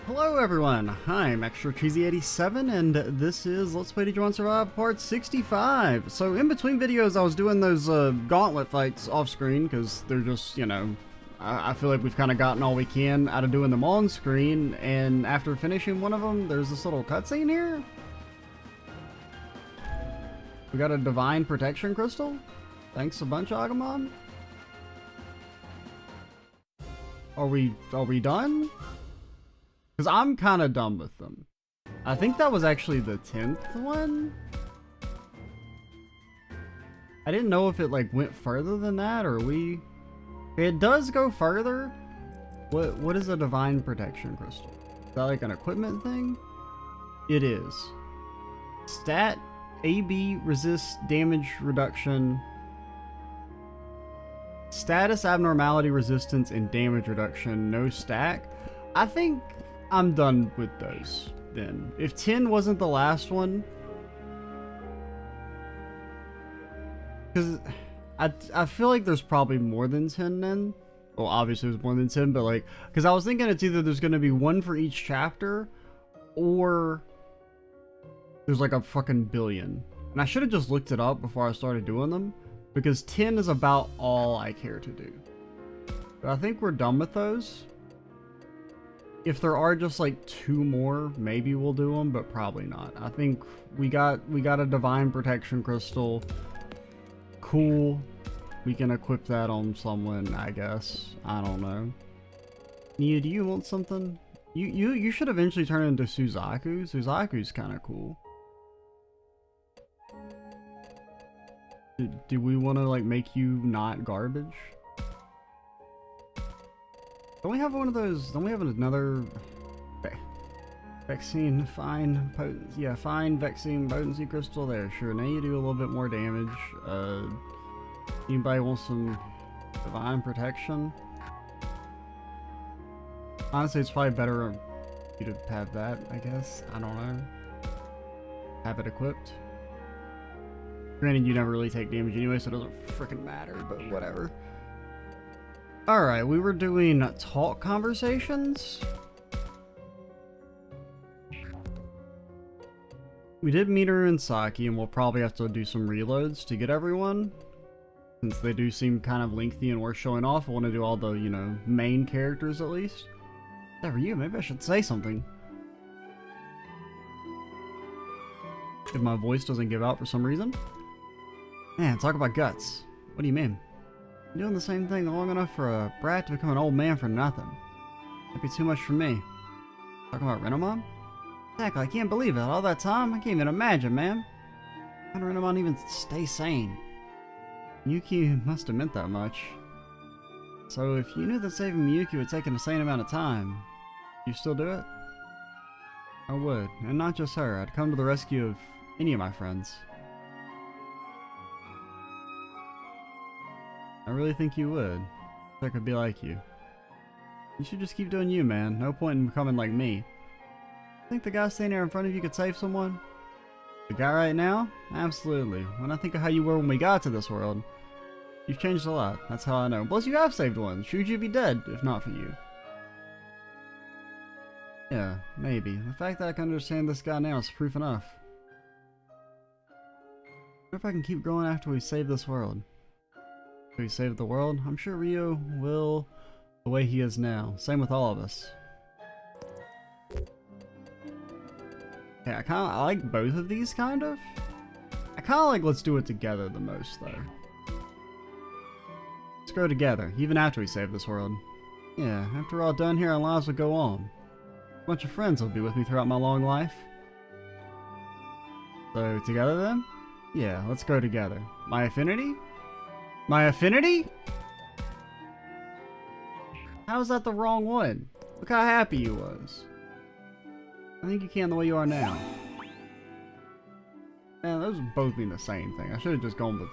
Hello everyone, I'm Extra Cheesy 87 and this is Let's Play Digimon Survive Part 65. So in between videos I was doing those gauntlet fights off screen because they're just, I feel like we've kind of gotten all we can out of doing them on screen, and after finishing one of them there's this little cutscene here. We got a Divine Protection Crystal. Thanks a bunch, Agumon. Are we done? Because I'm kind of done with them. I think that was actually the 10th one. I didn't know if it like went further than that, or it does go further. What is a Divine Protection Crystal? Is that like an equipment thing? It is. Stat AB resists damage reduction. Status abnormality resistance and damage reduction, no stack. I think I'm done with those then. If 10 wasn't the last one, because I feel like there's probably more than 10 then. Well, obviously there's more than 10, but like, because I was thinking it's either there's going to be one for each chapter, or there's like a fucking billion. And I should have just looked it up before I started doing them, because 10 is about all I care to do. But I think we're done with those. If there are just like 2 more, maybe we'll do them, but probably not. I think we got a Divine Protection Crystal. Cool. We can equip that on someone, I guess. I don't know. Nia, do you want something? You should eventually turn into Suzaku. Suzaku's kind of cool. Do we want to like make you not garbage? Don't we have one of those? Don't we have another vaccine? Fine potency. Yeah, fine vaccine potency crystal there. Sure. Now you do a little bit more damage. Anybody want some divine protection? Honestly, it's probably better for you to have that, I guess. I don't know. Have it equipped. Granted, you never really take damage anyway, so it doesn't freaking matter, but whatever. Alright, we were doing talk conversations. We did Meteor and Saki, and we'll probably have to do some reloads to get everyone. Since they do seem kind of lengthy and worth showing off, I want to do all the, main characters at least. That were you, maybe I should say something. If my voice doesn't give out for some reason. Man, talk about guts. What do you mean? Doing the same thing long enough for a brat to become an old man for nothing. That'd be too much for me. Talking about Renamon? Heck, I can't believe it. All that time? I can't even imagine, man. How did Renamon even stay sane? Yuki must have meant that much. So if you knew that saving Miyuki would take an insane amount of time, you still do it? I would. And not just her. I'd come to the rescue of any of my friends. I really think you would. I could be like you. You should just keep doing you, man. No point in becoming like me. Think the guy standing there in front of you could save someone? The guy right now? Absolutely. When I think of how you were when we got to this world, you've changed a lot. That's how I know. Plus you have saved one. Shuji'd be dead if not for you. Yeah, maybe. The fact that I can understand this guy now is proof enough. I wonder if I can keep growing after we save this world. If we save the world, I'm sure Ryo will the way he is now. Same with all of us. Yeah, I like both of these, kind of. I kind of like let's do it together the most, though. Let's grow together, even after we save this world. Yeah, after we're all done here, our lives will go on. A bunch of friends will be with me throughout my long life. So, together then? Yeah, let's grow together. My affinity? My affinity? How's that the wrong one? Look how happy you was. I think you can the way you are now. Man, those both mean the same thing. I should have just gone with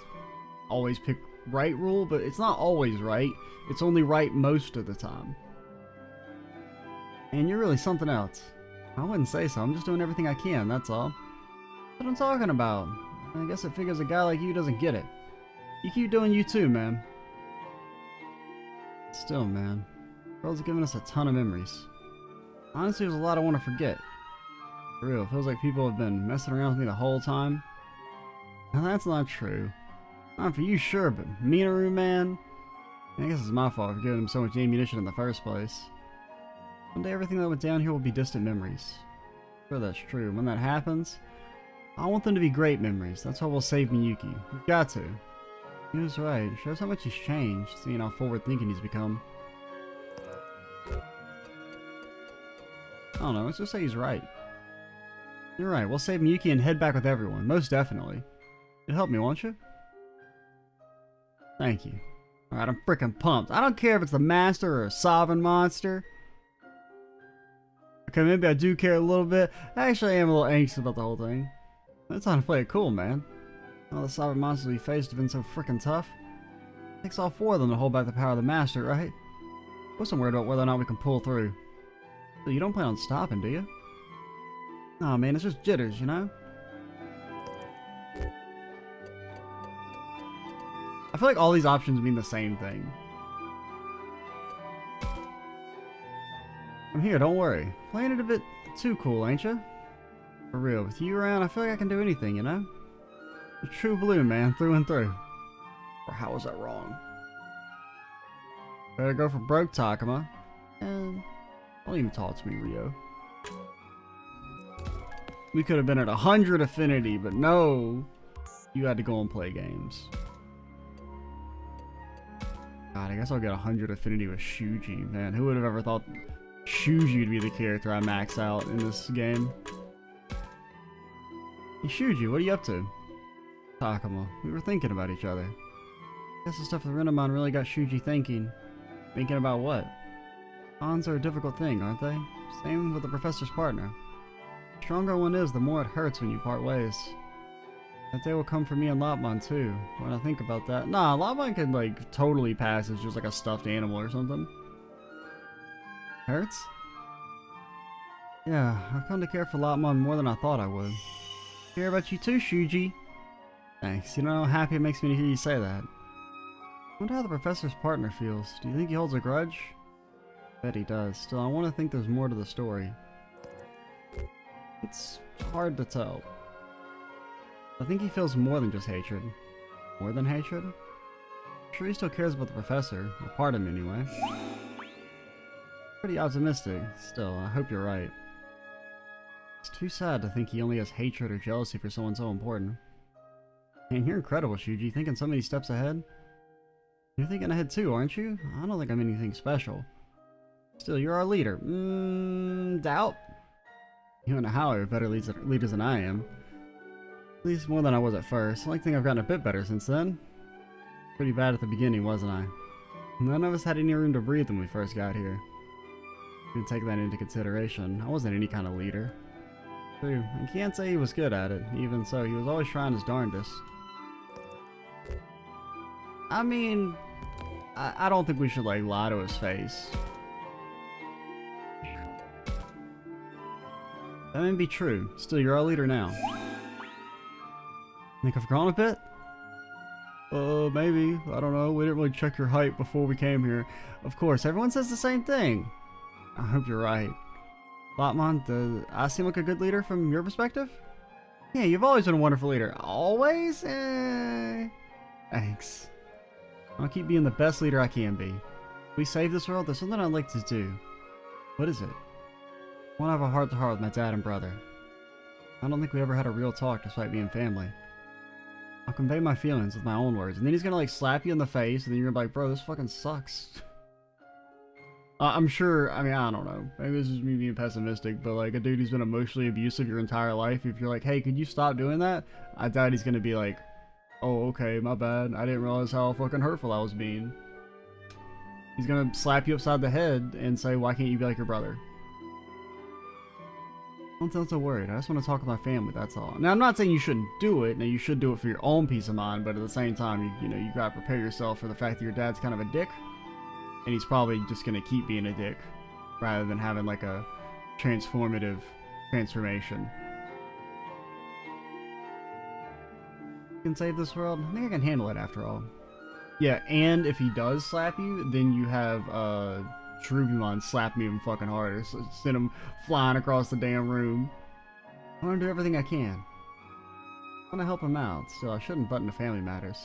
always pick right rule, but it's not always right. It's only right most of the time. And you're really something else. I wouldn't say so. I'm just doing everything I can, that's all. That's what I'm talking about. I guess it figures a guy like you doesn't get it. You keep doing you too, man. Still, man. The world's given us a ton of memories. Honestly, there's a lot I want to forget. For real, it feels like people have been messing around with me the whole time. Now that's not true. Not for you, sure, but Minoru, man? I guess it's my fault for giving him so much ammunition in the first place. One day everything that went down here will be distant memories. Sure, that's true. When that happens, I want them to be great memories. That's how we'll save Miyuki. We've got to. He was right. Shows how much he's changed, seeing how forward-thinking he's become. I don't know, let's just say he's right. You're right, we'll save Miyuki and head back with everyone, most definitely. You'll help me, won't you? Thank you. Alright, I'm freaking pumped. I don't care if it's the Master or a Sovereign monster. Okay, maybe I do care a little bit. Actually, I am a little anxious about the whole thing. It's time to play it cool, man. All the Sovereign monsters we faced have been so freaking tough. It takes all 4 of them to hold back the power of the Master, right? I wasn't worried about whether or not we can pull through. So you don't plan on stopping, do you? Nah, man, it's just jitters, you know? I feel like all these options mean the same thing. I'm here, don't worry. Playing it a bit too cool, ain't you? For real, with you around, I feel like I can do anything, you know? A true blue, man, through and through. Or how was that wrong? Better go for broke, Takuma. And don't even talk to me, Rio. We could have been at 100 affinity, but no. You had to go and play games. God, I guess I'll get 100 affinity with Shuji. Man, who would have ever thought Shuji would be the character I max out in this game? Hey Shuji, what are you up to? Takuma, we were thinking about each other. Guess the stuff with Renamon really got Shuji thinking. Thinking about what? Bonds are a difficult thing, aren't they? Same with the professor's partner. The stronger one is, the more it hurts when you part ways. That day will come for me and Lopmon too. When I think about that. Nah, Lopmon can like totally pass as just like a stuffed animal or something. Hurts? Yeah, I've come to care for Lopmon more than I thought I would. Care about you too, Shuji. Thanks. You know how happy it makes me to hear you say that. I wonder how the professor's partner feels. Do you think he holds a grudge? I bet he does. Still, I want to think there's more to the story. It's hard to tell. I think he feels more than just hatred. More than hatred? I'm sure he still cares about the professor, or part of him anyway. Pretty optimistic. Still, I hope you're right. It's too sad to think he only has hatred or jealousy for someone so important. Man, you're incredible, Shuji, thinking so many steps ahead. You're thinking ahead too, aren't you? I don't think I'm anything special. Still, you're our leader. Doubt? You and Howie are better leaders than I am. At least more than I was at first. I like to think I've gotten a bit better since then. Pretty bad at the beginning, wasn't I? None of us had any room to breathe when we first got here. Didn't take that into consideration. I wasn't any kind of leader. True, I can't say he was good at it. Even so, he was always trying his darndest. I mean, I don't think we should like lie to his face. That may be true. Still, you're our leader now. Think I've grown a bit? Maybe. I don't know. We didn't really check your height before we came here. Of course, everyone says the same thing. I hope you're right. Lopmon, does I seem like a good leader from your perspective? Yeah, you've always been a wonderful leader. Always? Thanks. I'll keep being the best leader I can be. If we save this world, there's something I'd like to do. What is it? I want to have a heart-to-heart with my dad and brother. I don't think we ever had a real talk despite being family. I'll convey my feelings with my own words, and then he's gonna like slap you in the face, and then you're gonna be like, bro, this fucking sucks. I'm sure, I mean, I don't know. Maybe this is me being pessimistic, but like a dude who's been emotionally abusive your entire life, if you're like, hey, could you stop doing that? I doubt he's gonna be like, oh, okay, my bad. I didn't realize how fucking hurtful I was being. He's gonna slap you upside the head and say, why can't you be like your brother? Don't sound so worried. I just want to talk with my family, that's all. Now, I'm not saying you shouldn't do it. Now, you should do it for your own peace of mind, but at the same time, you know, you gotta prepare yourself for the fact that your dad's kind of a dick. And he's probably just gonna keep being a dick, rather than having like a transformative transformation. You can save this world? I think I can handle it after all. Yeah, and if he does slap you, then you have Digimon slapped me even fucking harder. So send him flying across the damn room. I want to do everything I can. I want to help him out, so I shouldn't butt into family matters.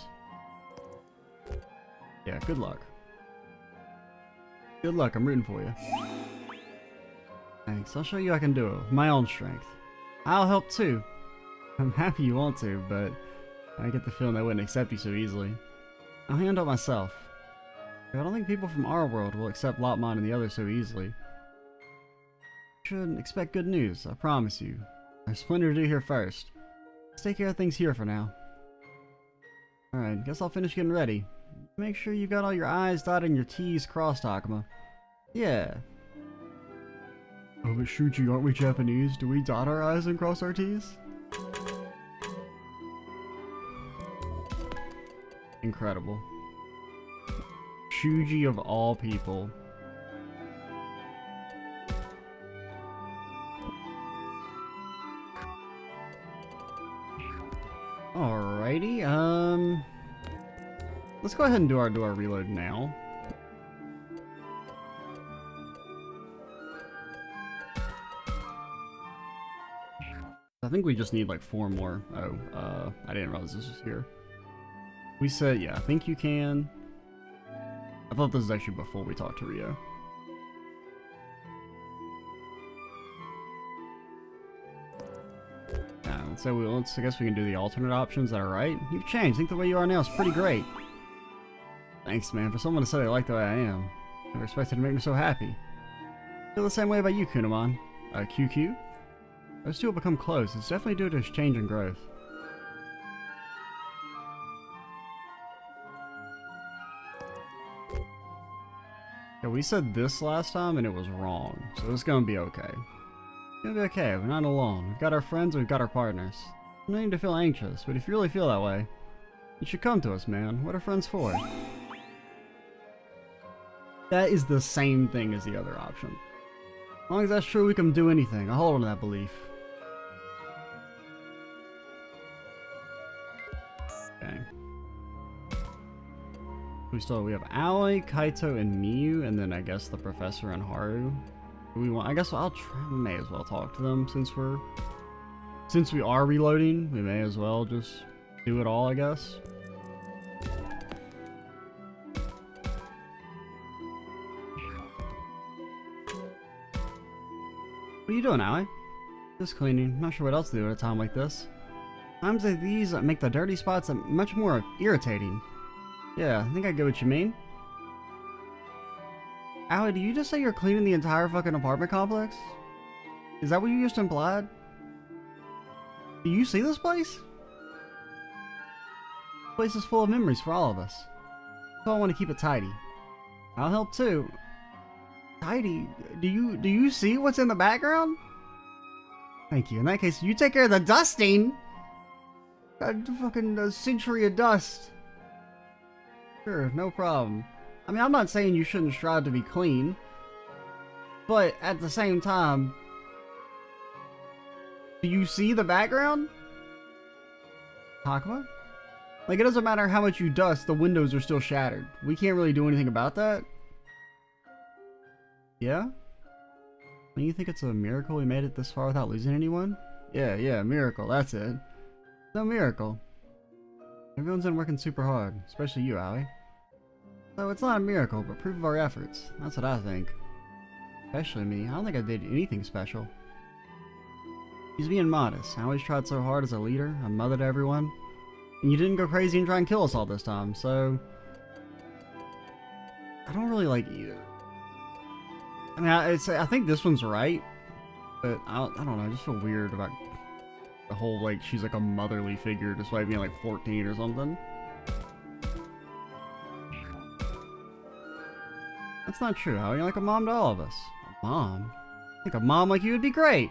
Yeah, good luck. Good luck, I'm rooting for you. Thanks, I'll show you I can do it with my own strength. I'll help too. I'm happy you want to, but I get the feeling they wouldn't accept you so easily. I'll handle it myself. I don't think people from our world will accept Lopmon and the others so easily. You should expect good news, I promise you. There's plenty to do here first. Let's take care of things here for now. Alright, guess I'll finish getting ready. Make sure you got all your I's dotted and your T's crossed, Takuma. Yeah. Oh, but Shuji, aren't we Japanese? Do we dot our I's and cross our T's? Incredible. Shuji of all people. Alrighty, let's go ahead and do our reload now. I think we just need like 4 more. Oh, I didn't realize this was here. We said, yeah, I think you can. I thought this was actually before we talked to Rio. Yeah, I guess we can do the alternate options that are right. You've changed. I think the way you are now is pretty great. Thanks, man. For someone to say they like the way I am. Never expected to make me so happy. I feel the same way about you, Kunamon. QQ? Those two will become close. It's definitely due to his change and growth. Yeah, we said this last time and it was wrong, so it's gonna be okay. It's gonna be okay, we're not alone. We've got our friends and we've got our partners. No need to feel anxious, but if you really feel that way, you should come to us, man. What are friends for? That is the same thing as the other option. As long as that's true, we can do anything. I hold on to that belief. Okay. We have Aoi, Kaito, and Miyu, and then I guess the professor and Haru. I guess I'll try. We may as well talk to them since we are reloading. We may as well just do it all, I guess. What are you doing, Aoi? Just cleaning. Not sure what else to do at a time like this. Times like these make the dirty spots much more irritating. Yeah, I think I get what you mean. Aoi, did you just say you're cleaning the entire fucking apartment complex? Is that what you just implied? Do you see this place? This place is full of memories for all of us. So I want to keep it tidy. I'll help too. Tidy? Do you see what's in the background? Thank you. In that case, you take care of the dusting. A fucking century of dust. Sure, no problem. I mean, I'm not saying you shouldn't strive to be clean, but at the same time, do you see the background? Takuma? Like, it doesn't matter how much you dust, the windows are still shattered. We can't really do anything about that. Yeah? Don't you think it's a miracle we made it this far without losing anyone? Yeah, miracle, that's it. No miracle. Everyone's been working super hard, especially you, Aoi. So it's not a miracle, but proof of our efforts. That's what I think. Especially me. I don't think I did anything special. He's being modest. I always tried so hard as a leader, a mother to everyone. And you didn't go crazy and try and kill us all this time, so... I don't really like either. I mean, I think this one's right, but I don't know, I just feel weird about the whole, like, she's like a motherly figure despite being like 14 or something. That's not true. How are you like a mom to all of us? A mom? I think a mom like you would be great.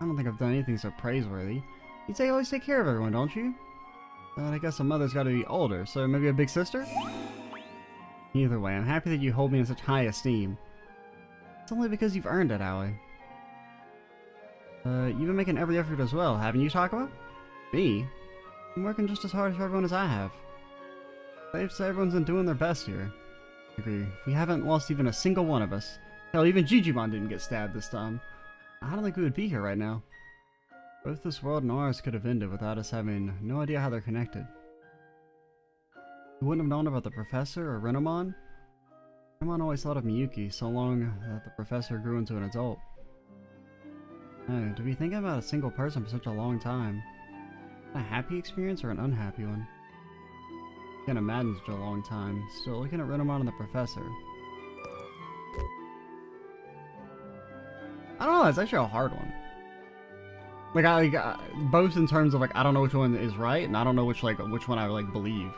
I don't think I've done anything so praiseworthy. You say you always take care of everyone, don't you? But I guess a mother's got to be older, so maybe a big sister? Either way, I'm happy that you hold me in such high esteem. It's only because you've earned it, Aoi. You've been making every effort as well, haven't you, Takuma? Me? I'm working just as hard for everyone as I have. Safe to say everyone's been doing their best here. I agree. We haven't lost even a single one of us. Hell, even Digimon didn't get stabbed this time. I don't think we would be here right now. Both this world and ours could have ended without us having no idea how they're connected. We wouldn't have known about the professor or Renamon. Renamon always thought of Miyuki so long that the professor grew into an adult. No, to be thinking about a single person for such a long time. A happy experience or an unhappy one? I can't imagine such a long time. Still, looking at Renamon and the professor. I don't know, it's actually a hard one. Like, both in terms of, like, I don't know which one is right, and I don't know which one I, like, believe.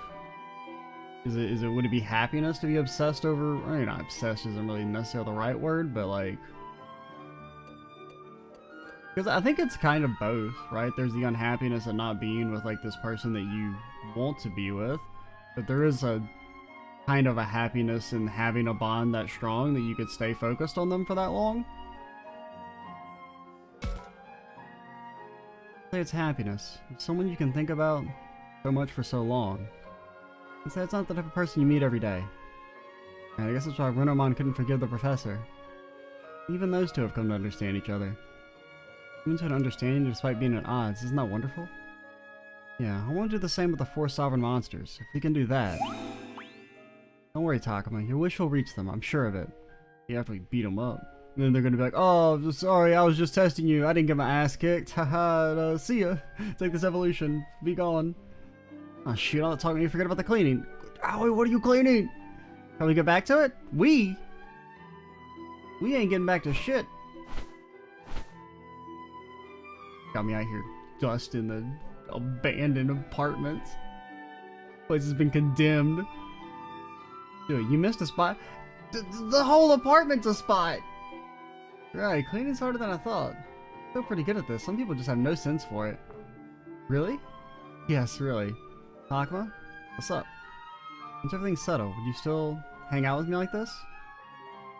Would it be happiness to be obsessed over, I mean, not obsessed isn't really necessarily the right word, but, like, because I think it's kind of both, right? There's the unhappiness of not being with, like, this person that you want to be with, but there is a kind of a happiness in having a bond that strong that you could stay focused on them for that long. Say it's happiness. It's someone you can think about so much for so long. And say it's not the type of person you meet every day. And I guess that's why Renamon couldn't forgive the professor. Even those two have come to understand each other. Even to an understanding despite being at odds. Isn't that wonderful? Yeah, I want to do the same with the 4 sovereign monsters. If we can do that. Don't worry, Takuma. Your wish will reach them. I'm sure of it. You have to beat them up. And then they're gonna be like, oh, sorry, I was just testing you. I didn't get my ass kicked. Haha, see ya. Take this evolution. Be gone. Oh, shoot, all that talking, you forget about the cleaning. Owie, what are you cleaning? Can we get back to it? We ain't getting back to shit. Got me out here dusting the abandoned apartments. Place has been condemned. Dude, you missed a spot. The whole apartment's a spot. Right, cleaning's harder than I thought. I feel pretty good at this. Some people just have no sense for it. Really? Yes, really. Takuma? What's up? Once everything's settled, would you still hang out with me like this?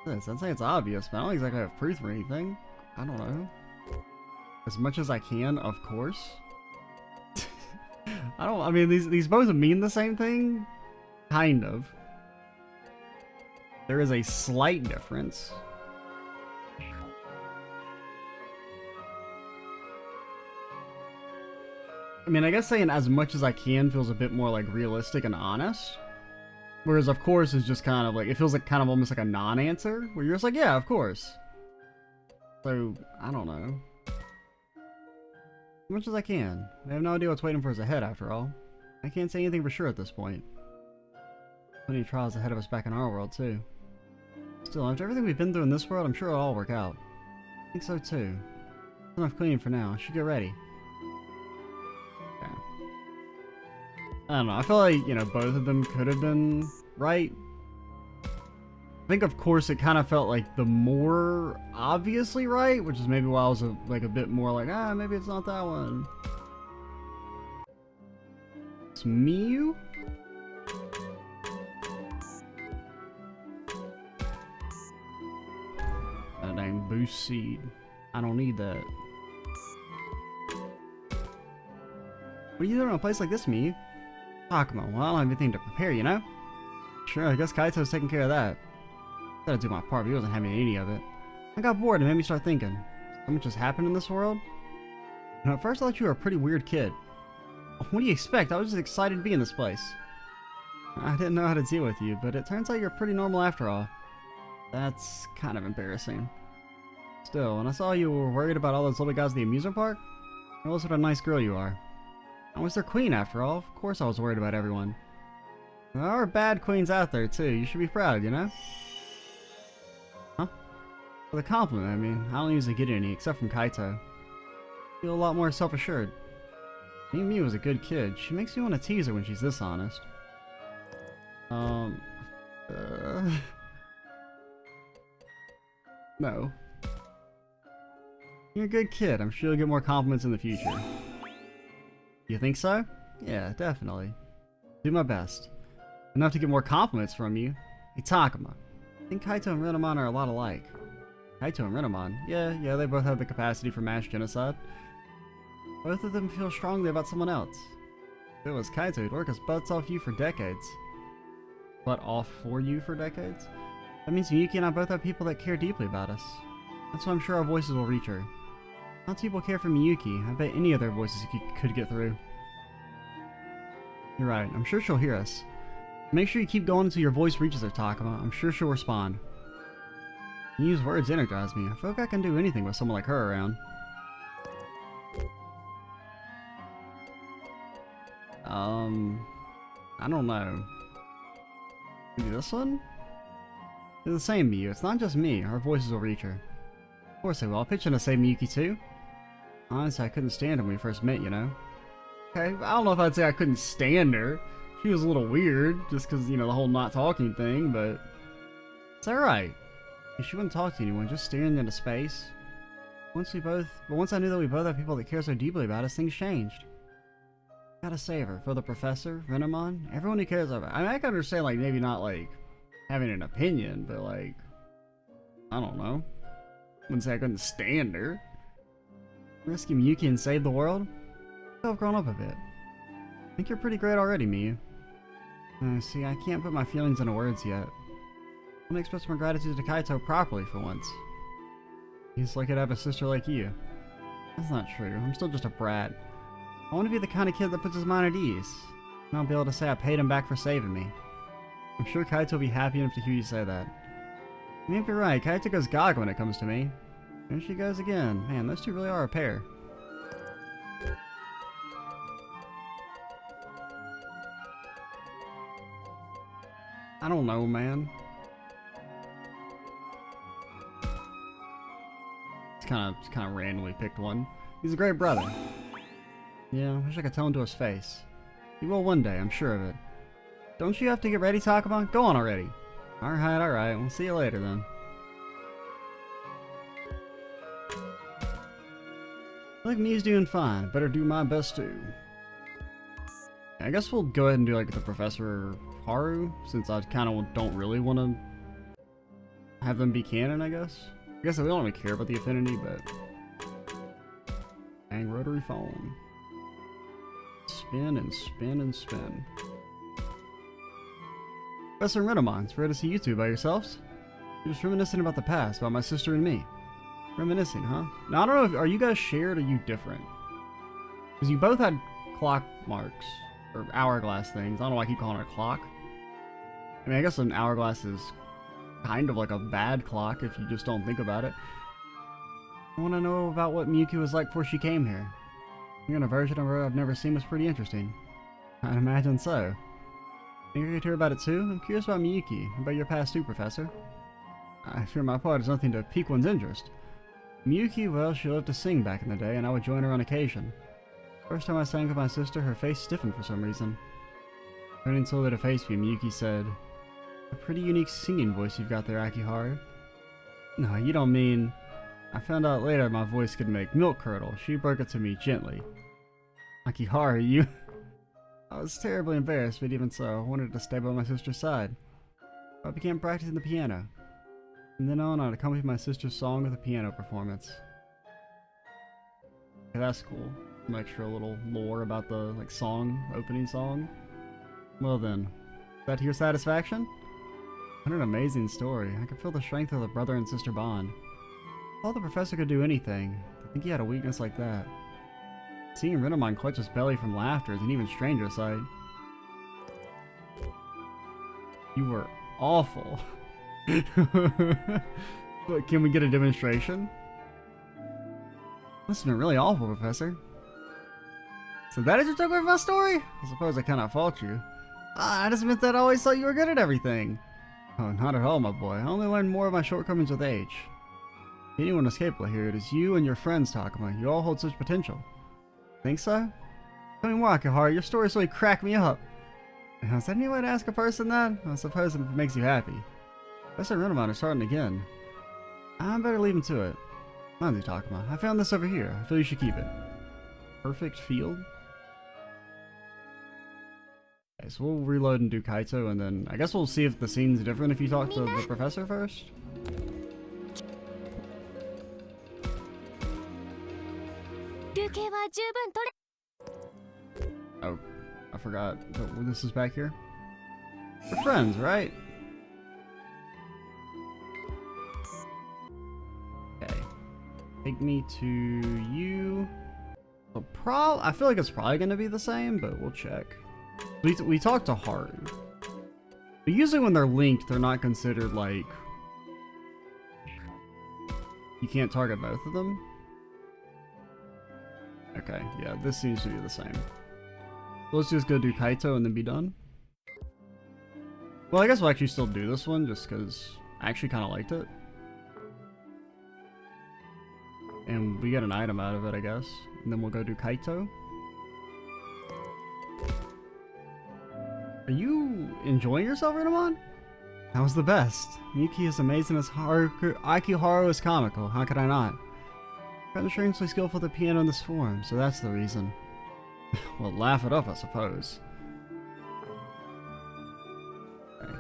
I'd say it's obvious, but I don't exactly have proof or anything. I don't know. As much as I can, of course. I mean, these both mean the same thing? Kind of. There is a slight difference. I mean, I guess saying as much as I can feels a bit more like realistic and honest. Whereas of course is just kind of like, it feels like kind of almost like a non-answer. Where you're just like, yeah, of course. So, I don't know. As much as I can. I have no idea what's waiting for us ahead after all. I can't say anything for sure at this point. Plenty of trials ahead of us back in our world too. Still, after everything we've been through in this world, I'm sure it'll all work out. I think so too. Enough cleaning for now. I should get ready. I don't know, I feel like, you know, both of them could have been right. I think, of course, it kind of felt like the more obviously right, which is maybe why I was like a bit more like, maybe it's not that one. It's Miyu? That dang boost seed. I don't need that. What are you doing in a place like this, Miyu? Takuma, well, I don't have anything to prepare, you know? Sure, I guess Kaito's taking care of that. Gotta do my part, but he wasn't having any of it. I got bored and made me start thinking. So much has happened in this world? And at first I thought you were a pretty weird kid. What do you expect? I was just excited to be in this place. I didn't know how to deal with you, but it turns out you're pretty normal after all. That's kind of embarrassing. Still, when I saw you were worried about all those little guys at the amusement park, I realized what a nice girl you are. I was their queen after all. Of course I was worried about everyone. There are bad queens out there too. You should be proud, you know? Huh? For the compliment, I mean. I don't usually get any, except from Kaito. I feel a lot more self-assured. Miyu was a good kid. She makes me want to tease her when she's this honest. No. You're a good kid. I'm sure you'll get more compliments in the future. You think so? Yeah, definitely. Do my best. Enough to get more compliments from you. Hey, Takuma. I think Kaito and Renamon are a lot alike. Kaito and Renamon? Yeah, they both have the capacity for mass genocide. Both of them feel strongly about someone else. If it was Kaito, he'd work his butts off you for decades. butt off for you for decades. That means Miyuki and I both have people that care deeply about us. That's why I'm sure our voices will reach her. Lots of people care for Miyuki. I bet any of their voices could get through. You're right. I'm sure she'll hear us. Make sure you keep going until your voice reaches her, Takuma. I'm sure she'll respond. You use words energize me. I feel like I can do anything with someone like her around. I don't know. Maybe this one? They're the same, Miyu. It's not just me. Our voices will reach her. Of course they will. I'll pitch in to save Miyuki too. Honestly, I couldn't stand her when we first met, you know? Okay, I don't know if I'd say I couldn't stand her. She was a little weird, just because, you know, the whole not talking thing, but... It's alright. She wouldn't talk to anyone, just staring into space. Once I knew that we both have people that care so deeply about us, things changed. Gotta save her. For the professor, Renamon, everyone who cares about her. I mean, I can understand, like, maybe not, like, having an opinion, but, like... I don't know. Wouldn't say I couldn't stand her. Rescue Miyuki and save the world? I've grown up a bit. I think you're pretty great already, Miyu. See, I can't put my feelings into words yet. I want to express my gratitude to Kaito properly for once. He's lucky to have a sister like you. That's not true. I'm still just a brat. I want to be the kind of kid that puts his mind at ease. And I'll be able to say I paid him back for saving me. I'm sure Kaito will be happy enough to hear you say that. You may be right. Kaito goes gaga when it comes to me. There she goes again. Man, those two really are a pair. I don't know, man. It's kind of randomly picked one. He's a great brother. Yeah, I wish I could tell him to his face. He will one day, I'm sure of it. Don't you have to get ready, Takuma? Go on already. Alright. We'll see you later then. I think Miyu's doing fine. Better do my best too. I guess we'll go ahead and do like the Professor Haru, since I kind of don't really want to have them be canon, I guess. I guess we don't really care about the affinity, but... Dang, rotary phone. Spin and spin and spin. Professor Renamon, it's rare to see you two by yourselves. You're just reminiscing about the past, about my sister and me. Reminiscing, huh? Now, I don't know if... Are you guys shared or are you different? Because you both had clock marks. Or hourglass things. I don't know why I keep calling it a clock. I mean, I guess an hourglass is kind of like a bad clock if you just don't think about it. I want to know about what Miyuki was like before she came here. Hearing a version of her I've never seen was pretty interesting. I'd imagine so. Think I could hear about it too? I'm curious about Miyuki. About your past too, Professor. I fear my part is nothing to pique one's interest. Miyuki, well, she loved to sing back in the day, and I would join her on occasion. First time I sang with my sister, her face stiffened for some reason. Turning slowly to face me, Miyuki said, "A pretty unique singing voice you've got there, Akiharu." No, you don't mean... I found out later my voice could make milk curdle. She broke it to me gently. Akiharu, you... I was terribly embarrassed, but even so, I wanted to stay by my sister's side. I began practicing the piano. From then on, I'd accompany my sister's song with a piano performance. Okay, that's cool. Some extra little lore about the opening song. Well then, is that to your satisfaction? What an amazing story. I could feel the strength of the brother and sister bond. If all the professor could do anything, I think he had a weakness like that. Seeing Renamon clutch his belly from laughter is an even stranger sight. You were awful. But can we get a demonstration? Must have been really awful, Professor. So that is your takeaway from my story? I suppose I cannot fault you. I just meant that I always thought you were good at everything. Oh, not at all, my boy. I only learned more of my shortcomings with age. If anyone is capable here, it is you and your friends, Takuma. You all hold such potential. Think so? Tell me more, Akiharu. Your stories really crack me up. Is that any way to ask a person that? I suppose it makes you happy. Professor Renamon is starting again. I better leave him to it. Mind you, Takuma. I found this over here. I feel you should keep it. Perfect field? Okay, so we'll reload and do Kaito, and then I guess we'll see if the scene's different if you talk to the professor first. Oh, I forgot. This is back here. We're friends, right? Okay. Take me to you. I feel like it's probably going to be the same, but we'll check. We talked to Haru. But usually when they're linked, they're not considered like... You can't target both of them? Okay, yeah, this seems to be the same. So let's just go do Kaito and then be done. Well, I guess we'll actually still do this one, just because I actually kind of liked it. And we get an item out of it, I guess. And then we'll go do Kaito. Are you enjoying yourself, Renamon? That was the best. Miyuki is amazing as Akiharu is comical. How could I not? I'm strangely skillful at the piano in this form, so that's the reason. Well, laugh it up, I suppose. Okay.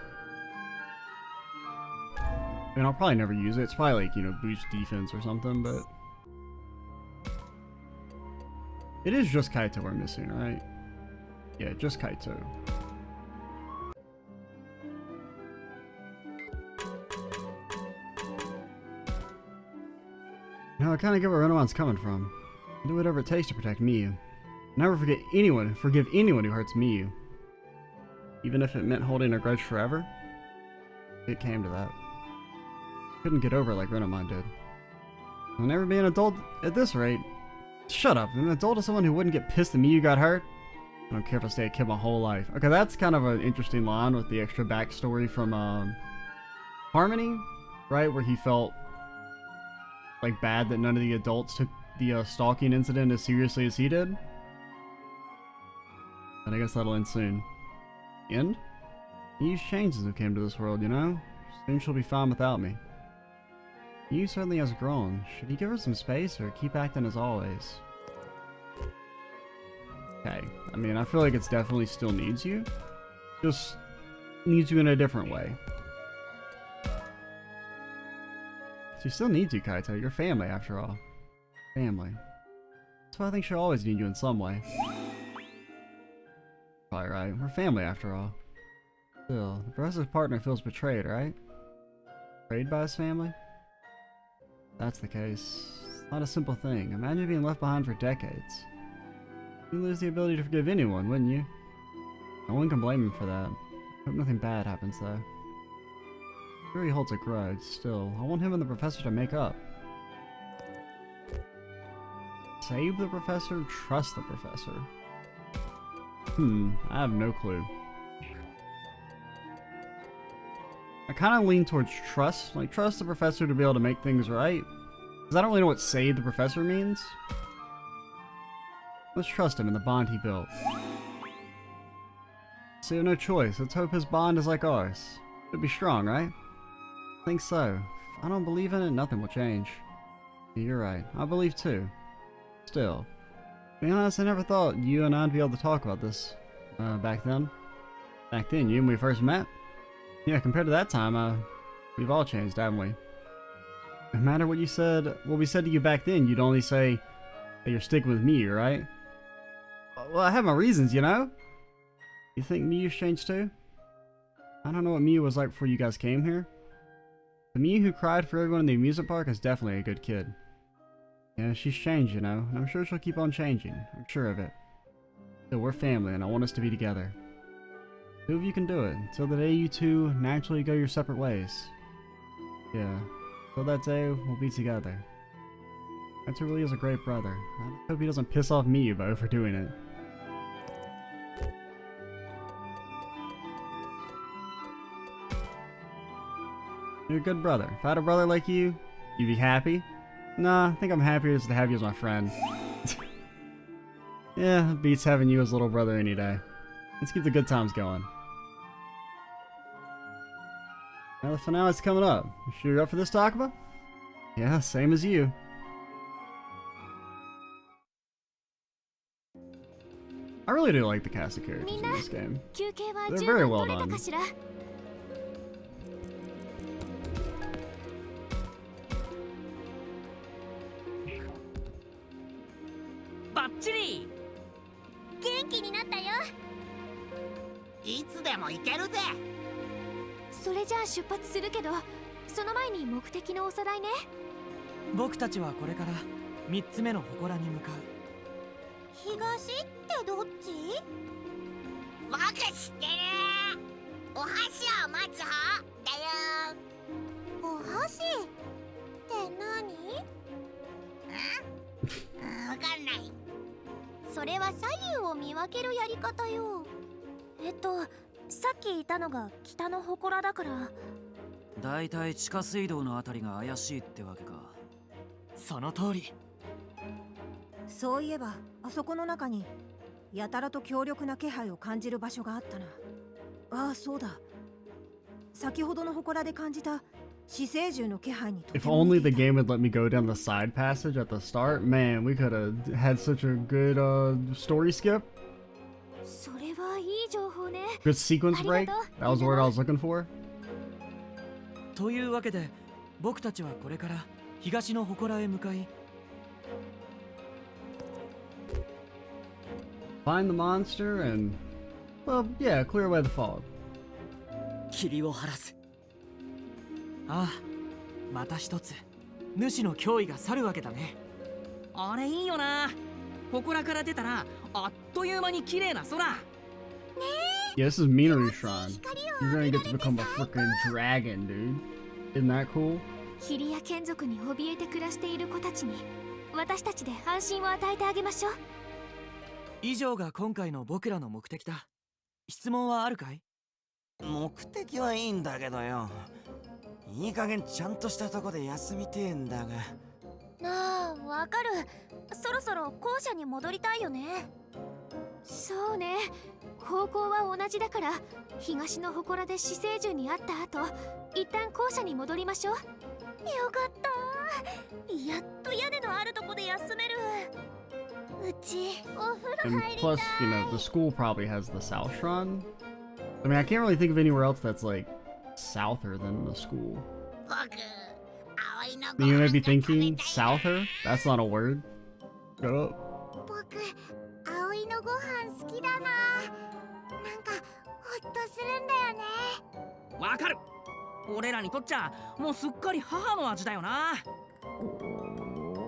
I mean, I'll probably never use it. It's probably like, you know, boost defense or something, but... It is just Kaito we're missing, right? Yeah, just Kaito. Now I kind of get where Renamon's coming from. I'll do whatever it takes to protect Miyu. Never forgive anyone who hurts Miyu. Even if it meant holding a grudge forever. It came to that. Couldn't get over it like Renamon did. I'll never be an adult at this rate. Shut up, an adult is someone who wouldn't get pissed that Miyu got hurt. I don't care if I stay a kid my whole life. Okay, that's kind of an interesting line with the extra backstory from Harmony, right? Where he felt like bad that none of the adults took the stalking incident as seriously as he did. But I guess that'll end soon. End? Miyu's changed since we came to this world, you know? Soon she'll be fine without me. Miyu certainly has grown. Should he give her some space or keep acting as always? Okay, I mean, I feel like it's definitely still needs you. Just needs you in a different way. She still needs you, Kaito. You're family, after all. Family. That's why I think she'll always need you in some way. Probably right. We're family, after all. Still, the professor's partner feels betrayed, right? Betrayed by his family? If that's the case. It's not a simple thing. Imagine being left behind for decades. You'd lose the ability to forgive anyone, wouldn't you? No one can blame him for that. I hope nothing bad happens, though. Sure, he holds a grudge. Still, I want him and the professor to make up. Save the professor? Trust the professor? I have no clue. I kind of lean towards trust. Like, trust the professor to be able to make things right. Because I don't really know what save the professor means. Let's trust him in the bond he built. So you have no choice. Let's hope his bond is like ours. It'll be strong, right? I think so. If I don't believe in it, nothing will change. Yeah, you're right. I believe too. Still. To be honest, I never thought you and I'd be able to talk about this back then. Back then, you and we first met? Yeah, compared to that time, we've all changed, haven't we? No matter what we said to you back then, you'd only say that you're sticking with me, right? Well, I have my reasons, you know? You think Miyu's changed too? I don't know what Miyu was like before you guys came here. The Miyu who cried for everyone in the amusement park is definitely a good kid. Yeah, she's changed, you know, and I'm sure she'll keep on changing. I'm sure of it. Still, we're family, and I want us to be together. Two of you can do it, until the day you two naturally go your separate ways. Yeah, till that day, we'll be together. Kaito really is a great brother. I just hope he doesn't piss off Miyu by overdoing it. You're a good brother. If I had a brother like you, you'd be happy? Nah, I think I'm happier just to have you as my friend. Yeah, it beats having you as little brother any day. Let's keep the good times going. Now the finale's coming up. You sure you're up for this, Takuma? Yeah, same as you. I really do like the cast of characters in this game. They're very well done. いつでも行けるぜ。それじゃあ出発するけど、その前に目的のおさらいね。僕たちはこれから3つ目の祠に向かう。東ってどっち？僕知ってる。お箸を待つ方だよ。お箸って何？わかんない。それは左右を見分けるやり方よ。さっきいたのが北の祠だから。だいたい地下水道のあたりが怪しいってわけか。その通り。そういえばあそこの中にやたらと強力な気配を感じる場所があったな。ああ、そうだ。先ほどの祠で感じた死生獣の気配にとて If も only 似て the いた。 game would let me go down the side passage at the start, man, we could have had such a good story skip. それはいい情報ね。 Good sequence break. ありがとう。 That was the word I was looking for. というわけで僕たちはこれから東の祠へ向かい、 Find the monster and, well, yeah, clear away the fog. 霧を晴らす。ああ、また一つ主の脅威が去るわけだね。あれいいよな。祠から出たらあっという間に綺麗な空。 Yeah, this is Minaru's shrine. You're gonna get to become a freaking dragon, dude. Isn't that cool? ヒリや眷属に怯えて暮らしている子たちに私たちで安心を与えてあげましょう。以上が今回の僕らの目的だ。質問はあるかい？目的はいいんだけどよ。いい加減ちゃんとしたとこで休みてえんだが。なあ、わかる。そろそろ校舎に戻りたいよね。そうね、方向は同じだから東の祠で死生獣に会った後、一旦校舎に戻りましょう。よかった。やっと屋根のあるとこで休める。うちお風呂 And 入り plus, た you know, the school probably has the South Shrine. I mean, I can't really think of anywhere else that's like souther than the school. 僕、葵のご You may 飯 be が食べ thinking たい。 souther? That's not a word. Shut up. 僕、葵のご飯好きだな。なんかほっとするんだよね。わかる。俺らにとっちゃもうすっかり母の味だよな。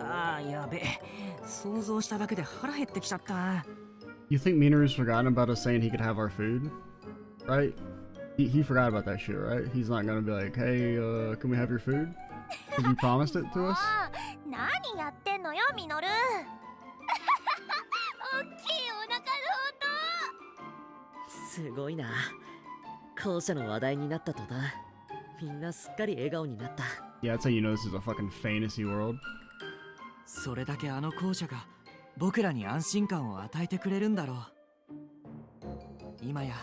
あーやべえ、想像しただけで腹減ってきちゃった。 You think Minaru's forgotten about us saying he could have our food? Right? He forgot about that shit, right? He's not gonna be like, hey, can we have your food? Because you promised it to us? 何やってんのよ、ミノル。おっきいお腹のすごいな。校舎の話題になった途端、みんなすっかり笑顔になった。 Yeah, that's how you know this is a fucking fantasy world. それだけあの校舎が僕らに安心感を与えてくれるんだろう。今や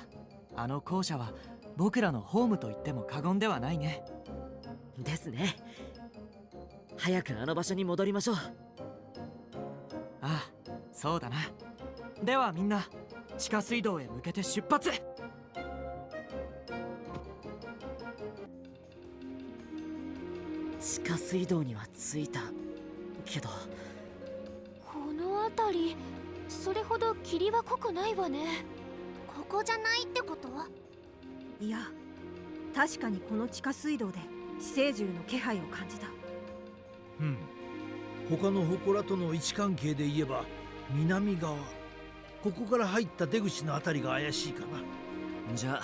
あの校舎は僕らのホームと言っても過言ではないね。ですね。早くあの場所に戻りましょう。ああ、そうだな。ではみんな地下水道へ向けて出発。地下水道には着いたけど、この辺りそれほど霧は濃くないわね。ここじゃないってこと？いや、確かにこの地下水道で死生獣の気配を感じた。他の祠との位置関係で言えば南側、ここから入った出口のあたりが怪しいかな。じゃあ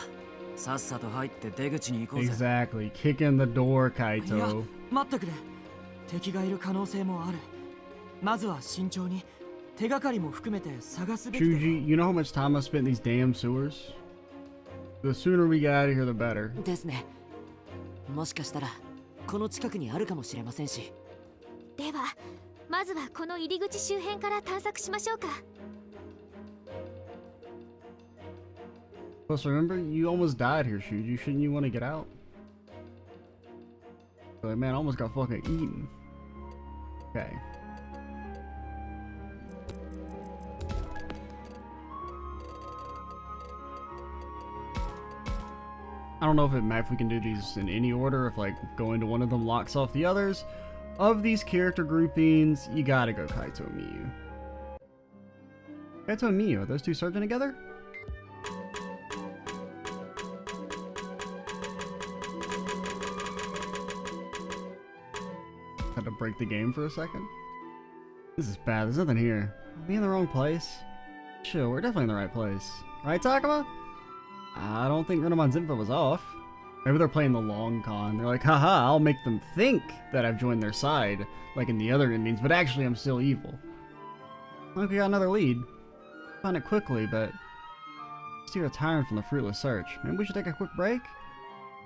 さっさと入って出口に行こうぜ。 Exactly. Kick in the door, いや Kaito. 待ってくれ。敵がいる可能性もある。まずは慎重に手がかりも含めて探すべきだ。 Chuji, you know how much time I spent in these damn sewers? The sooner we get out of here, the better. ですね。もしかしたらこの近くにあるかもしれませんし。ではまずはこの入り口周辺から探索しましょうか。 Plus, remember, you almost died here, Shuji. Shouldn't you want to get out? Like, man, I almost got fucking eaten. Okay. I don't know if we can do these in any order, if like going to one of them locks off the others. Of these character groupings, you gotta go Kaito and Miyu. Kaito and Miyu, are those two surging together? had to break the game for a second. This is bad. There's nothing here. Are we in the wrong place? Chill, we're definitely in the right place. Right, Takuma? I don't think Renamon's info was off. Maybe they're playing the long con. They're like, haha, I'll make them think that I've joined their side, like in the other endings, but actually I'm still evil. I think we got another lead. Find it quickly, but still retiring from the fruitless search. Maybe we should take a quick break?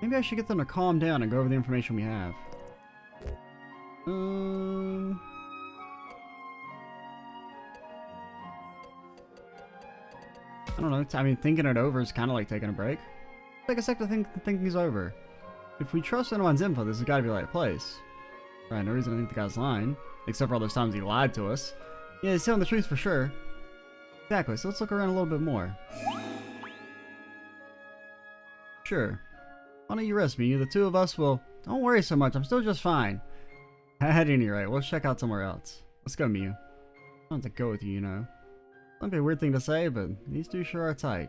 Maybe I should get them to calm down and go over the information we have. I don't know. I mean, thinking it over is kind of like taking a break. Take a sec to think things over. If we trust anyone's info, this has got to be the right place. Right, no reason to think the guy's lying. Except for all those times he lied to us. Yeah, he's telling the truth for sure. Exactly, so let's look around a little bit more. Sure. Why don't you rest me? The two of us will... Don't worry so much, I'm still just fine. At any rate, let's check out somewhere else. Let's go, Miyu. I want to go with you, you know. Might be a weird thing to say, but these two sure are tight.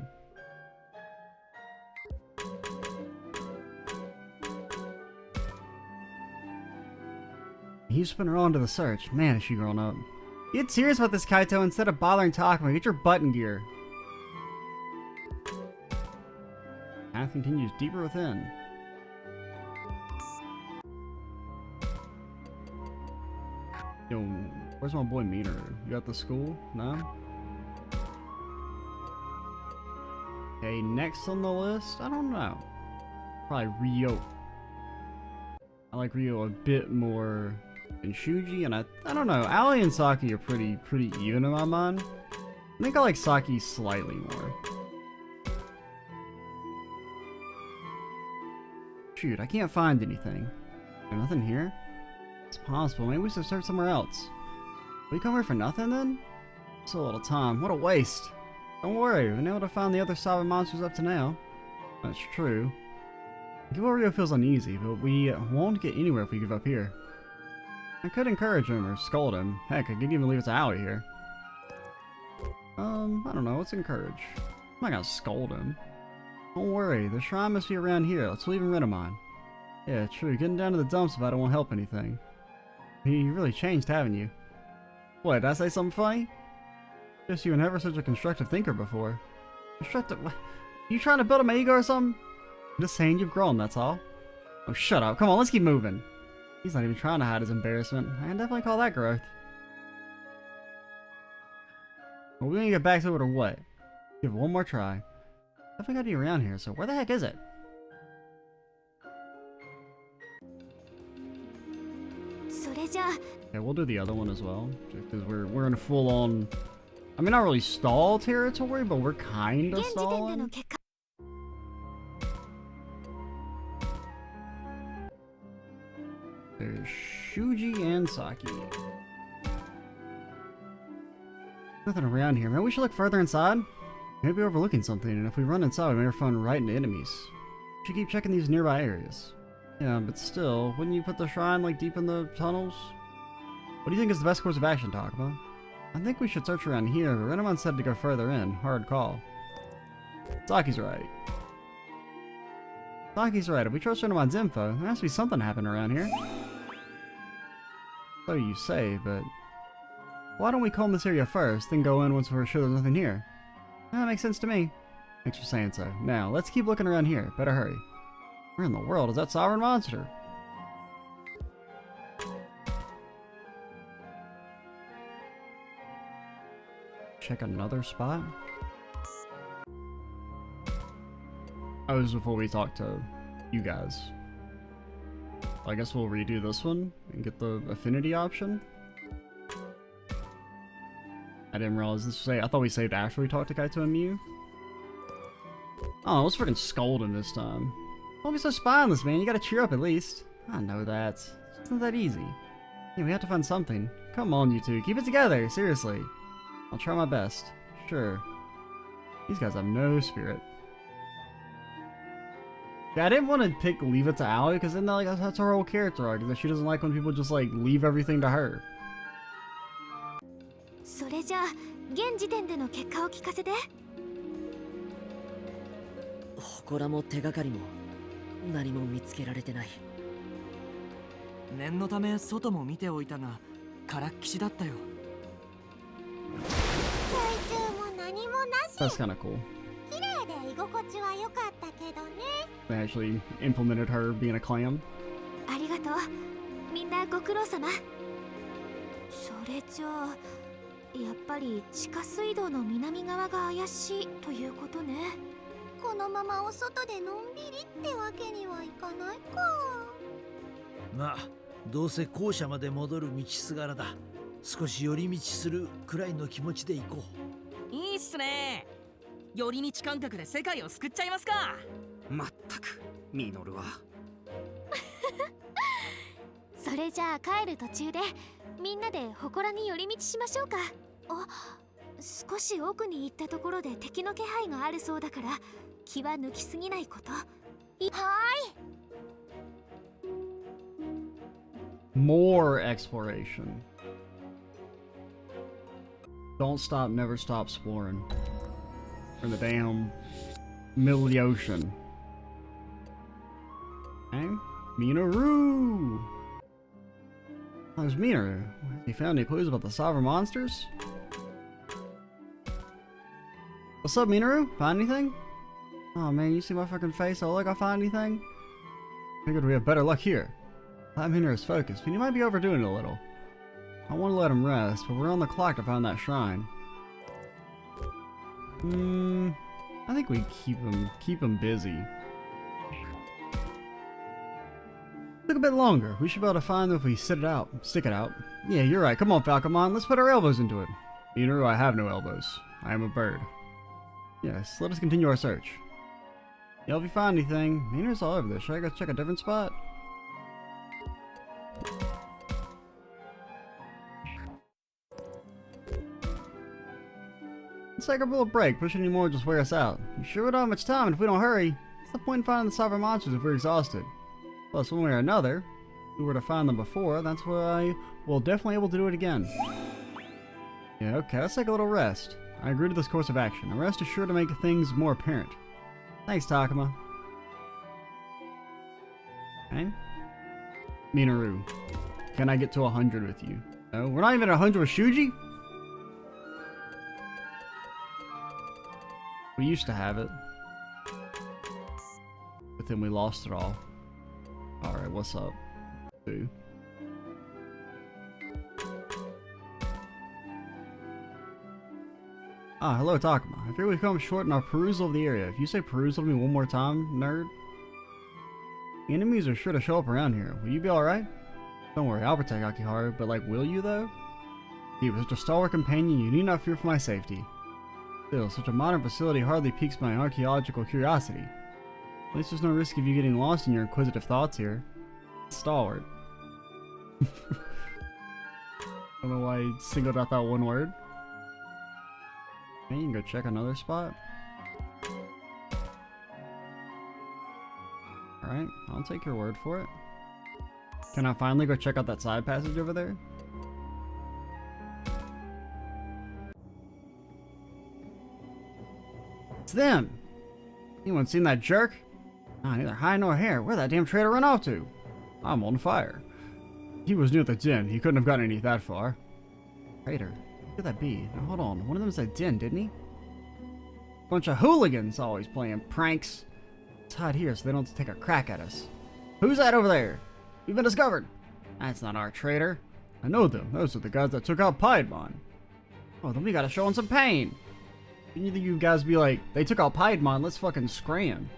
He's putting her on to the search. Man, is she grown up. Get serious about this, Kaito, instead of bothering Takuma. Get your butt in gear. Path continues deeper within. Yo, where's my boy Meter? You at the school? No? Okay, next on the list? I don't know. Probably Ryo. I like Ryo a bit more than Shuji, and I don't know. Aoi and Saki are pretty even in my mind. I think I like Saki slightly more. Shoot, I can't find anything. There's nothing here? It's possible. Maybe we should search somewhere else. We come here for nothing then? So little time. What a waste. Don't worry, we've been able to find the other Saba monsters up to now. That's true. Givorio feels uneasy, but we won't get anywhere if we give up here. I could encourage him or scold him. Heck, I could even leave it to Aoi here. I don't know. Let's encourage. I'm not gonna scold him. Don't worry, the shrine must be around here. Let's leave him Renamon. Yeah, true. Getting down to the dumps about it won't help anything. You really changed, haven't you? What, did I say something funny? Guess you were never such a constructive thinker before. Constructive? What? You trying to build up my ego or something? I'm just saying you've grown, that's all. Oh, shut up. Come on, let's keep moving. He's not even trying to hide his embarrassment. I can definitely call that growth. Well, we gonna get back to it or what? Give it one more try. Definitely gotta be around here, so where the heck is it? Okay, we'll do the other one as well. Because we're in a full-on... I mean, not really stall territory, but we're kinda stalling. There's Shuji and Saki. Nothing around here. Maybe we should look further inside? Maybe we're overlooking something, and if we run inside, we may run right into enemies. We should keep checking these nearby areas. Yeah, but still, wouldn't you put the shrine, like, deep in the tunnels? What do you think is the best course of action, Takuma? I think we should search around here, but Renamon said to go further in. Hard call. Saki's right. Saki's right. If we trust Renamon's info, there has to be something happening around here. So you say, but... Why don't we comb this area first, then go in once we're sure there's nothing here? That makes sense to me. Thanks for saying so. Now, let's keep looking around here. Better hurry. Where in the world is that sovereign monster? Check another spot? Oh, this is before we talk to you guys. I guess we'll redo this one and get the affinity option. I didn't realize this was I thought we saved after we talked to Kaito and Miyu. Oh, let's freaking scold him this time. Don't be so spineless, man. You gotta cheer up at least. I know that. It's not that easy. Yeah, we have to find something. Come on, you two. Keep it together. Seriously. I'll try my best. Sure. These guys have no spirit. Yeah, I didn't want to pick Leave It to Aoi, because then that's her whole character arc, that she doesn't like when people just like leave everything to her. それじゃあ現時点での結果を聞かせて。祠も手がかりも何も見つけられてない。念のため外も見ておいたがからっきしだったよ。水中も何もなし。 That's kind of cool. 綺麗で居心地は良かったけどね。 They actually implemented her being a clam. ありがとう。みんなご苦労様。それじゃあやっぱり地下水道の南側が怪しいということね。このままお外でのんびりってわけにはいかないか。まあどうせ校舎まで戻る道すがらだ。少し寄り道するくらいの気持ちで行こう。いいっすね。寄り道感覚で世界を救っちゃいますか。まったくミノルは。それじゃあ帰る途中でみんなで祠に寄り道しましょうか。あ、少し奥に行ったところで敵の気配があるそうだから気は抜きすぎないこと。More exploration. Don't stop, never stop exploring. We're in the damn middle of the ocean. Okay, Minoru! Oh, there's Minoru. Have you found any clues about the sovereign monsters? What's up, Minoru? Find anything? Oh man, you see my fucking face? Oh, look, I find anything? Figured we have better luck here. That Minoru's focused, but he might be overdoing it a little. I want to let him rest, but we're on the clock to find that shrine. I think we keep him busy. Took a bit longer. We should be able to find them if we stick it out. Yeah, you're right. Come on, Falcomon. Let's put our elbows into it. Minoru, I have no elbows. I am a bird. Yes, let us continue our search. Yeah, if you find anything, Minoru's all over this. Should I go check a different spot? Let's take a little break. Pushing any more will just wear us out. You sure we don't have much time, and if we don't hurry, what's the point in finding the sovereign monsters if we're exhausted? Plus, one way or another, if we were to find them before, that's why we'll definitely able to do it again. Yeah, okay, let's take a little rest. I agree to this course of action. A rest is sure to make things more apparent. Thanks, Takuma. Okay. Minoru, can I get to 100 with you? No, we're not even at 100 with Shuji? We used to have it. But then we lost it all. Alright, what's up? Dude. Ah, hello Takuma. I fear we've come short in our perusal of the area. If you say perusal to me one more time, nerd. The enemies are sure to show up around here. Will you be alright? Don't worry, I'll protect Akiharu, but like, will you though? He was such a stalwart companion, you need not fear for my safety. Still, such a modern facility hardly piques my archaeological curiosity. At least there's no risk of you getting lost in your inquisitive thoughts here. Stalwart. I don't know why he singled out that one word. Okay, you can go check another spot. Alright, I'll take your word for it. Can I finally go check out that side passage over there? It's them! Anyone seen that jerk? Neither hide nor hair. Where'd that damn traitor run off to? I'm on fire. He was near the den. He couldn't have gotten any that far. Traitor? Who could that be? Now hold on. One of them said den, didn't he? Bunch of hooligans always playing pranks. Let's hide here so they don't take a crack at us. Who's that over there? We've been discovered. That's not our traitor. I know them. Those are the guys that took out Piedmon. Oh, then we gotta show them some pain. Either you guys be like, they took out Piedmon, let's fucking scram.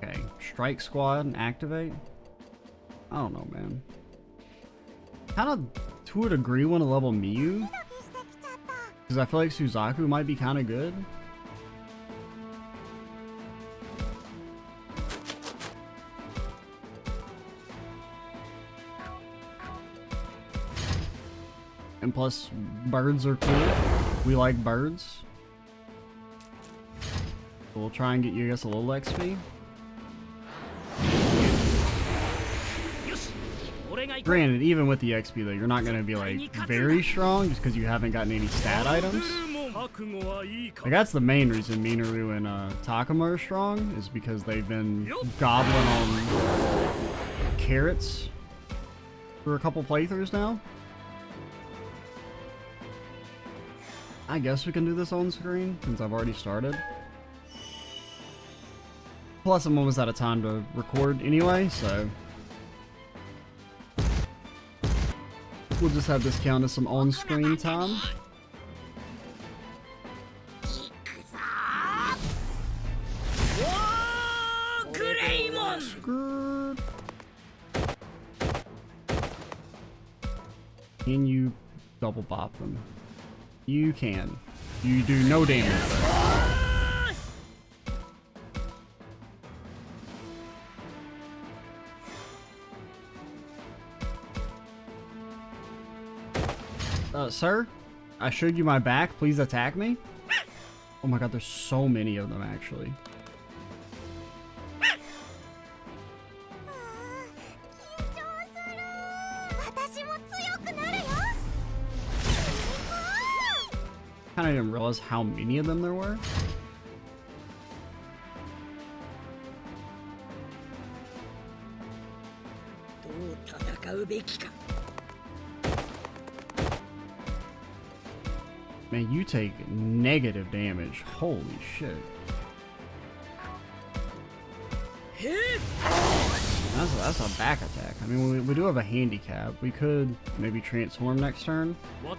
Okay, strike squad and activate. I don't know, man. Kind of, to a degree, want to level Miyu. Because I feel like Suzaku might be kind of good. And plus, birds are cool. We like birds. So we'll try and get you guys a little XP. Granted, even with the XP though, you're not going to be like very strong just because you haven't gotten any stat items. Like, that's the main reason Minoru and Takuma are strong, is because they've been gobbling on carrots for a couple playthroughs now. I guess we can do this on screen since I've already started. Plus, I'm almost out of time to record anyway, so we'll just have this count as some on-screen time. Can you double bop them? You can. You do no damage though. Sir? I showed you my back. Please attack me? Oh my god, there's so many of them, actually. I didn't realize how many of them there were. Man, you take negative damage. Holy shit. That's a back attack. I mean, we do have a handicap. We could maybe transform next turn. I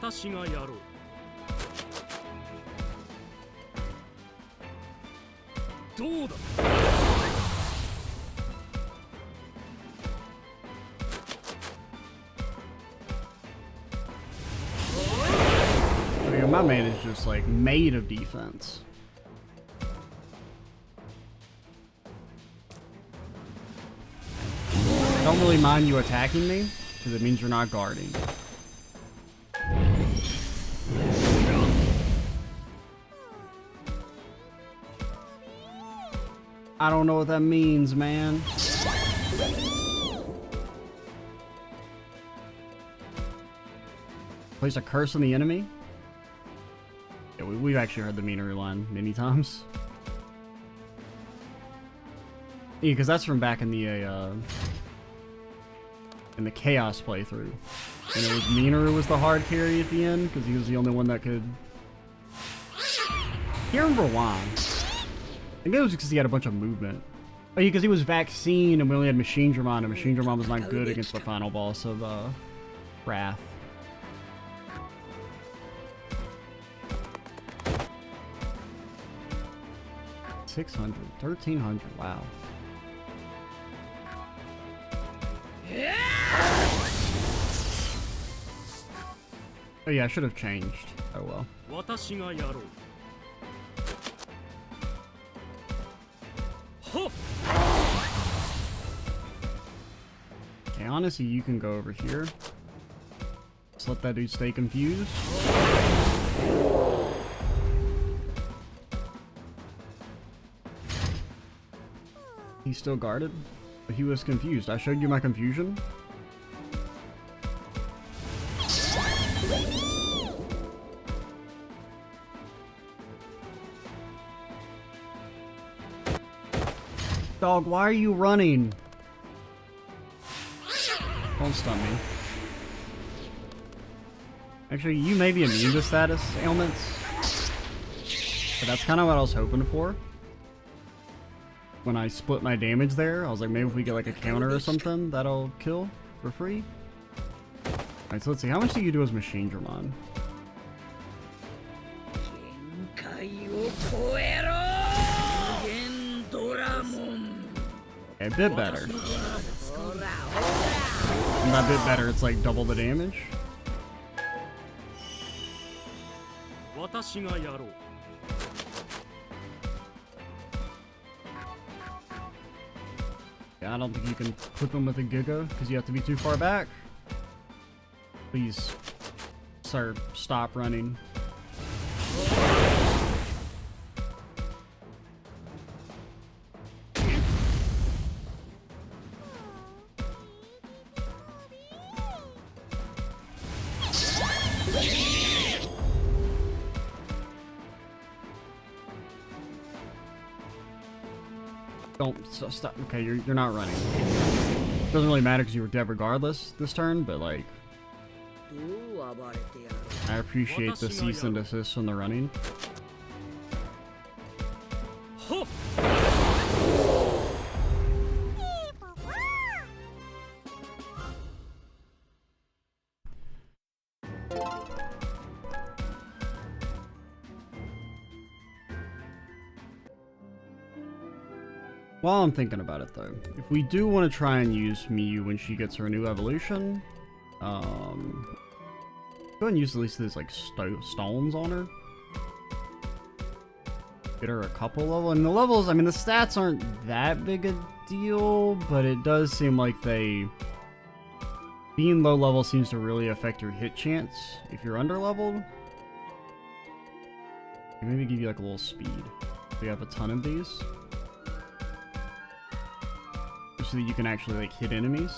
mean, my man is just like made of defense. I don't really mind you attacking me because it means you're not guarding. I don't know what that means, man. Place a curse on the enemy? Yeah, we've actually heard the Minoru line many times. Yeah, because that's from back in the Chaos playthrough. And it was Minoru was the hard carry at the end, because he was the only one that could... I can't remember why. I think it was because he had a bunch of movement. Oh, yeah, because he was Vaccine and we only had Machine Dramon, and Machine Dramon was not good against the final boss of Wrath. $600, $1,300, wow. Oh yeah, I should have changed. Oh well. Okay, honestly, you can go over here. Just let that dude stay confused. He's still guarded, but he was confused. I showed you my confusion. Dog, why are you running? Don't stun me. Actually, you may be immune to status ailments. But that's kind of what I was hoping for. When I split my damage there, I was like, maybe if we get like a counter or something, that'll kill for free. Alright, so let's see. How much do you do as Machine Dramon? Okay, a bit better. And that bit better, it's like double the damage. Yeah, I don't think you can clip him with a Giga because you have to be too far back. Please, sir, stop running. Stop. Okay, you're not running. Doesn't really matter because you were dead regardless this turn, but like, I appreciate the cease and desist from the running. While I'm thinking about it though, if we do want to try and use Miyu when she gets her new evolution, go ahead and use at least these like stones on her. Get her a couple level, and the levels, I mean the stats aren't that big a deal, but it does seem like being low level seems to really affect your hit chance if you're under leveled. Maybe give you like a little speed. We have a ton of these. So that you can actually like hit enemies.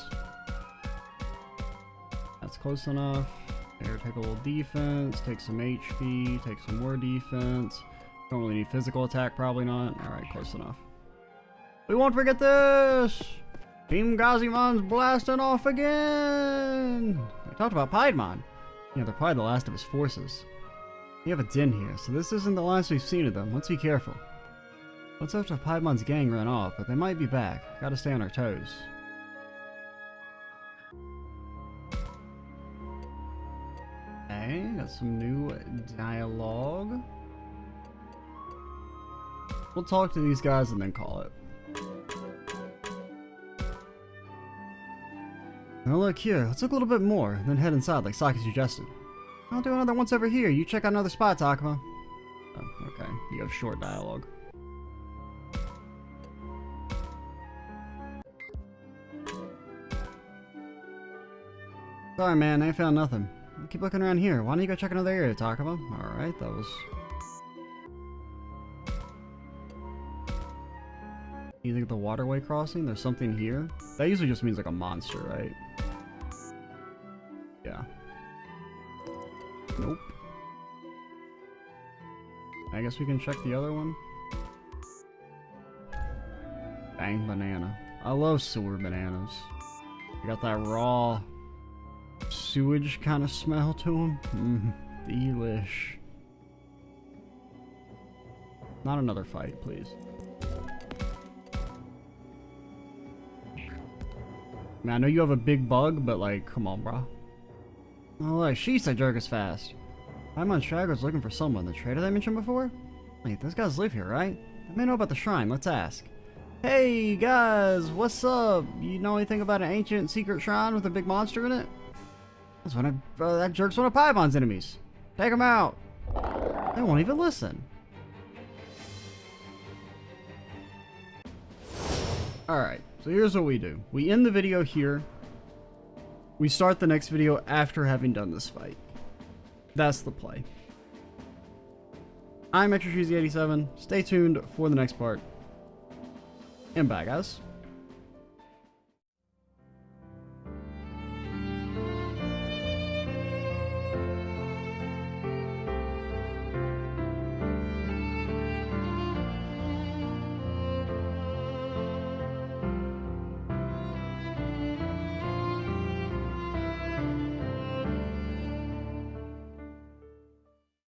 That's close enough. There, take a little defense, take some HP, take some more defense. Don't really need physical attack, probably not. Alright, close enough. We won't forget this! Team Gazimon's blasting off again! We talked about Piedmon. Yeah, they're probably the last of his forces. We have a din here, so this isn't the last we've seen of them. Let's be careful. Let's hope Piedmon's gang ran off, but they might be back. Gotta stay on our toes. Okay, got some new dialogue. We'll talk to these guys and then call it. Now look here, let's look a little bit more, then head inside like Saki suggested. I'll do another once over here. You check out another spot, Takuma. Oh, okay. You have short dialogue. Sorry, man. I ain't found nothing. Keep looking around here. Why don't you go check another area, Takuma? Alright, that was... You think the waterway crossing? There's something here? That usually just means like a monster, right? Yeah. Nope. I guess we can check the other one. Bang banana. I love sewer bananas. They got that raw sewage kind of smell to them. Delish. Not another fight, please. Man, I know you have a big bug, but like, come on, bro. Oh, look, she said jerk is fast. I'm on Stragger's looking for someone. The trader I mentioned before? Wait, those guys live here, right? They may know about the shrine. Let's ask. Hey, guys, what's up? You know anything about an ancient secret shrine with a big monster in it? That's one of, that jerk's one of Piedmon's enemies. Take him out. They won't even listen. Alright, so here's what we do. We end the video here. We start the next video after having done this fight. That's the play. I'm ExtraCheesy87. Stay tuned for the next part. And bye, guys.